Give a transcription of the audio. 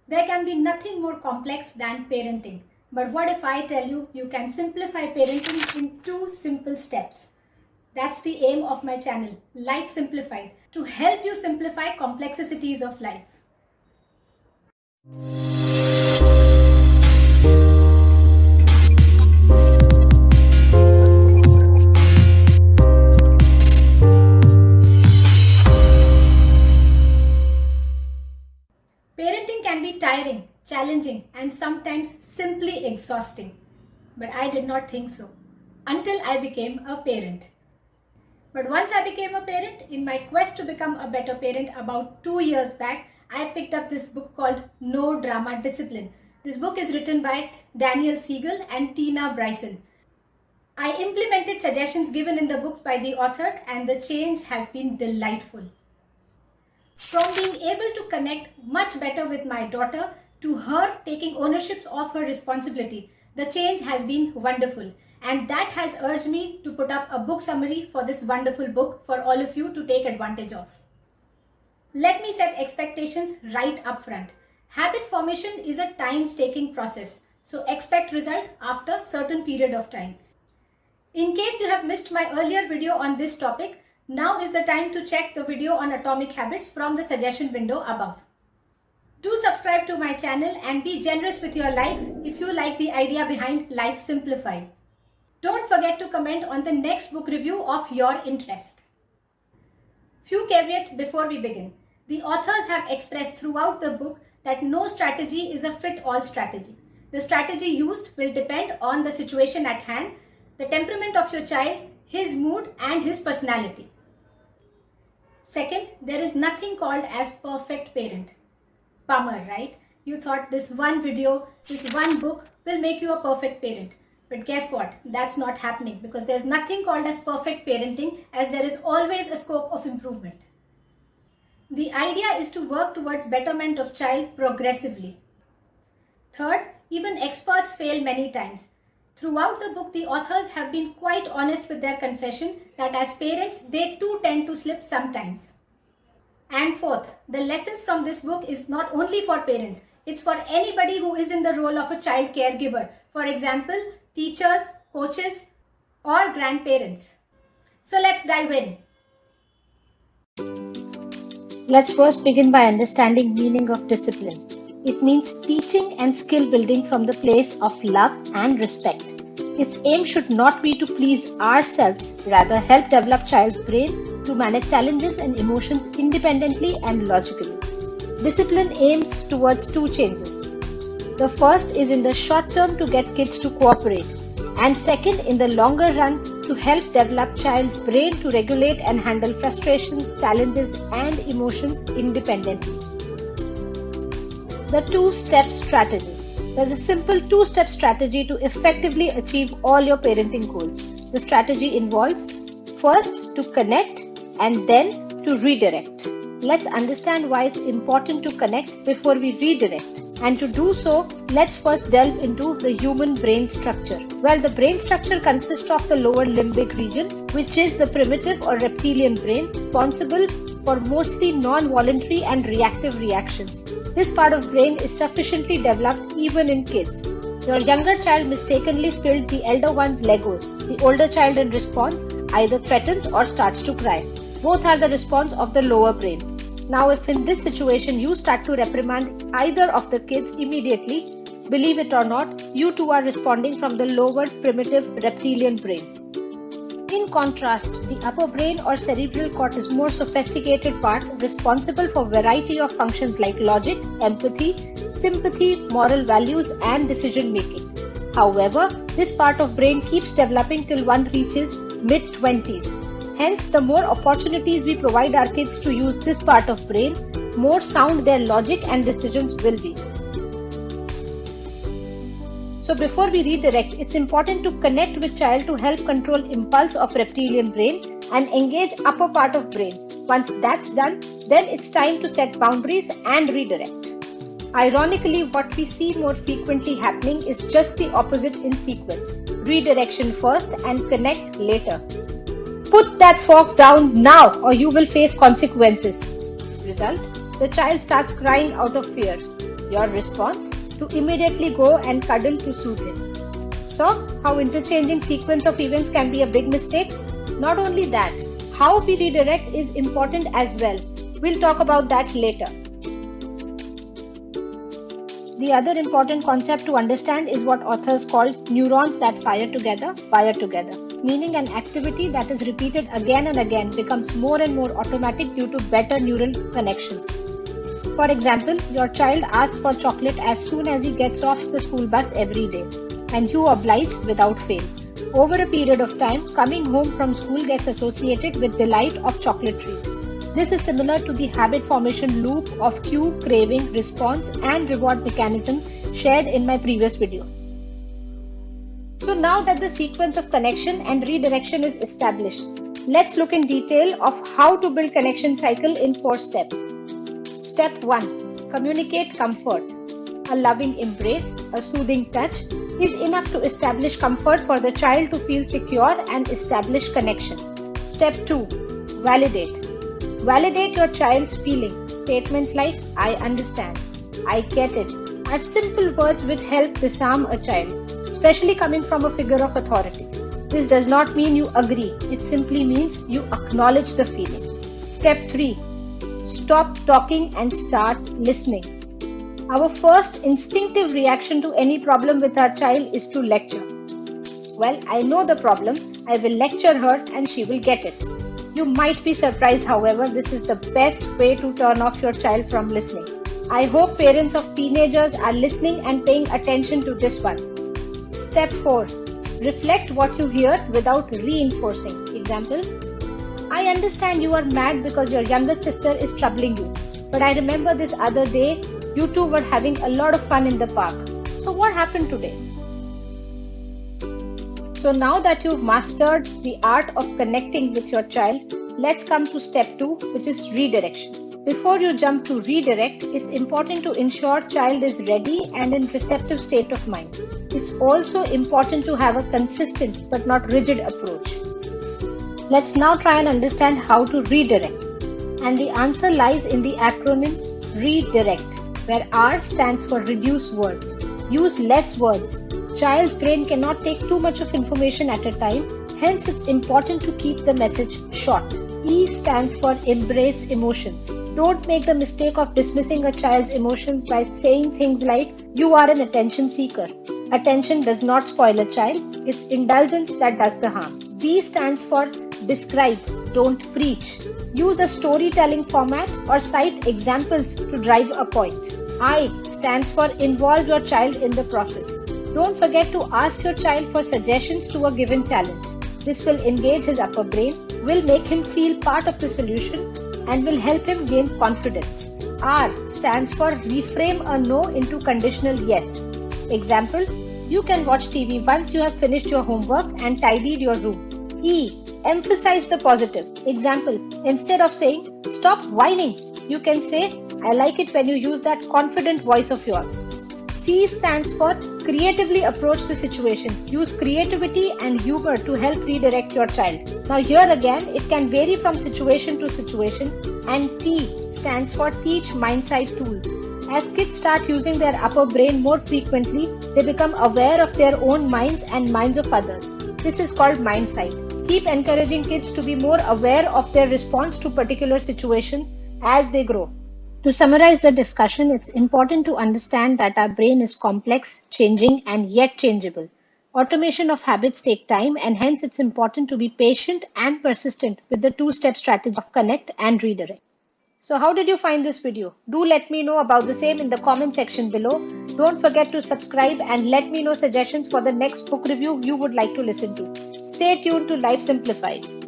There can be nothing more complex than parenting. But what if I tell you, you can simplify parenting in 2 simple steps? That's the aim of my channel, Life Simplified, to help you simplify complexities of life. Parenting can be tiring, challenging, and sometimes simply exhausting. But I did not think so until I became a parent. But once I became a parent, in my quest to become a better parent about 2 years back, I picked up this book called No-Drama Discipline. This book is written by Daniel Siegel and Tina Bryson. I implemented suggestions given in the books by the author, and the change has been delightful. From being able to connect much better with my daughter to her taking ownership of her responsibility, the change has been wonderful. And that has urged me to put up a book summary for this wonderful book for all of you to take advantage of. Let me set expectations right up front. Habit formation is a time-taking process, so expect result after a certain period of time. In case you have missed my earlier video on this topic, now is the time to check the video on atomic habits from the suggestion window above. Do subscribe to my channel and be generous with your likes if you like the idea behind Life Simplified. Don't forget to comment on the next book review of your interest. Few caveats before we begin. The authors have expressed throughout the book that no strategy is a fit-all strategy. The strategy used will depend on the situation at hand, the temperament of your child, his mood and his personality. Second, there is nothing called as perfect parent. Bummer, right? You thought this one video, this one book will make you a perfect parent. But guess what? That's not happening, because there's nothing called as perfect parenting, as there is always a scope of improvement. The idea is to work towards betterment of child progressively. Third, even experts fail many times. Throughout the book, the authors have been quite honest with their confession that as parents, they too tend to slip sometimes. And fourth, the lessons from this book is not only for parents, it's for anybody who is in the role of a child caregiver. For example, teachers, coaches, or grandparents. So let's dive in. Let's first begin by understanding meaning of discipline. It means teaching and skill building from the place of love and respect. Its aim should not be to please ourselves, rather help develop child's brain to manage challenges and emotions independently and logically. Discipline aims towards 2 changes. The first is in the short term to get kids to cooperate, and second in the longer run to help develop child's brain to regulate and handle frustrations, challenges and emotions independently. The 2-step strategy. There's a simple 2-step strategy to effectively achieve all your parenting goals. The strategy involves first to connect and then to redirect. Let's understand why it's important to connect before we redirect. And to do so, let's first delve into the human brain structure. Well, the brain structure consists of the lower limbic region, which is the primitive or reptilian brain, responsible for mostly non-voluntary and reactive reactions. This part of brain is sufficiently developed even in kids. Your younger child mistakenly spilled the elder one's Legos. The older child in response either threatens or starts to cry. Both are the response of the lower brain. Now, if in this situation you start to reprimand either of the kids immediately, believe it or not, you too are responding from the lower primitive reptilian brain. In contrast, the upper brain or cerebral cortex is more sophisticated part responsible for variety of functions like logic, empathy, sympathy, moral values and decision making. However, this part of brain keeps developing till one reaches mid-20s. Hence, the more opportunities we provide our kids to use this part of brain, more sound their logic and decisions will be. So before we redirect, it's important to connect with child to help control impulse of reptilian brain and engage upper part of brain. Once that's done, then it's time to set boundaries and redirect. Ironically, what we see more frequently happening is just the opposite in sequence. Redirection first and connect later. Put that fork down now or you will face consequences. Result, the child starts crying out of fear. your response, to immediately go and cuddle to soothe him. So, how interchanging sequence of events can be a big mistake? Not only that, how we redirect is important as well. We'll talk about that later. The other important concept to understand is what authors call neurons that fire together, meaning an activity that is repeated again and again becomes more and more automatic due to better neural connections. For example, your child asks for chocolate as soon as he gets off the school bus every day, and you oblige without fail. Over a period of time, coming home from school gets associated with delight of chocolate treat. This is similar to the habit formation loop of cue, craving, response, and reward mechanism shared in my previous video. So now that the sequence of connection and redirection is established, let's look in detail of how to build connection cycle in 4 steps. Step 1. Communicate comfort. A loving embrace, a soothing touch is enough to establish comfort for the child to feel secure and establish connection. Step 2. Validate. Validate your child's feeling. Statements like I understand, I get it are simple words which help disarm a child, especially coming from a figure of authority. This does not mean you agree, it simply means you acknowledge the feeling. Step 3. Stop talking and start listening. Our first instinctive reaction to any problem with our child is to lecture. Well, I know the problem, I will lecture her and she will get it. You might be surprised, however, this is the best way to turn off your child from listening. I hope parents of teenagers are listening and paying attention to this one. Step 4. Reflect what you hear without reinforcing. Example, I understand you are mad because your younger sister is troubling you. But I remember this other day, you two were having a lot of fun in the park. So what happened today? So now that you've mastered the art of connecting with your child, let's come to step 2, which is redirection. Before you jump to redirect, it's important to ensure child is ready and in receptive state of mind. It's also important to have a consistent but not rigid approach. Let's now try and understand how to redirect. And the answer lies in the acronym REDIRECT, where R stands for reduce words. Use less words. Child's brain cannot take too much of information at a time, hence it's important to keep the message short. E stands for embrace emotions. Don't make the mistake of dismissing a child's emotions by saying things like, you are an attention seeker. Attention does not spoil a child, it's indulgence that does the harm. D stands for describe, don't preach. Use a storytelling format or cite examples to drive a point. I stands for involve your child in the process. Don't forget to ask your child for suggestions to a given challenge. This will engage his upper brain, will make him feel part of the solution, and will help him gain confidence. R stands for reframe a no into conditional yes. Example, you can watch TV once you have finished your homework and tidied your room. E, emphasize the positive. Example, instead of saying, stop whining, you can say, I like it when you use that confident voice of yours. C stands for creatively approach the situation. Use creativity and humor to help redirect your child. Now here again, it can vary from situation to situation. And T stands for teach mind-side tools. As kids start using their upper brain more frequently, they become aware of their own minds and minds of others. This is called mind-side. Keep encouraging kids to be more aware of their response to particular situations as they grow. To summarize the discussion, it's important to understand that our brain is complex, changing, and yet changeable. Automation of habits take time, and hence it's important to be patient and persistent with the two-step strategy of connect and redirect. So how did you find this video? Do let me know about the same in the comment section below. Don't forget to subscribe and let me know suggestions for the next book review you would like to listen to. Stay tuned to Life Simplified.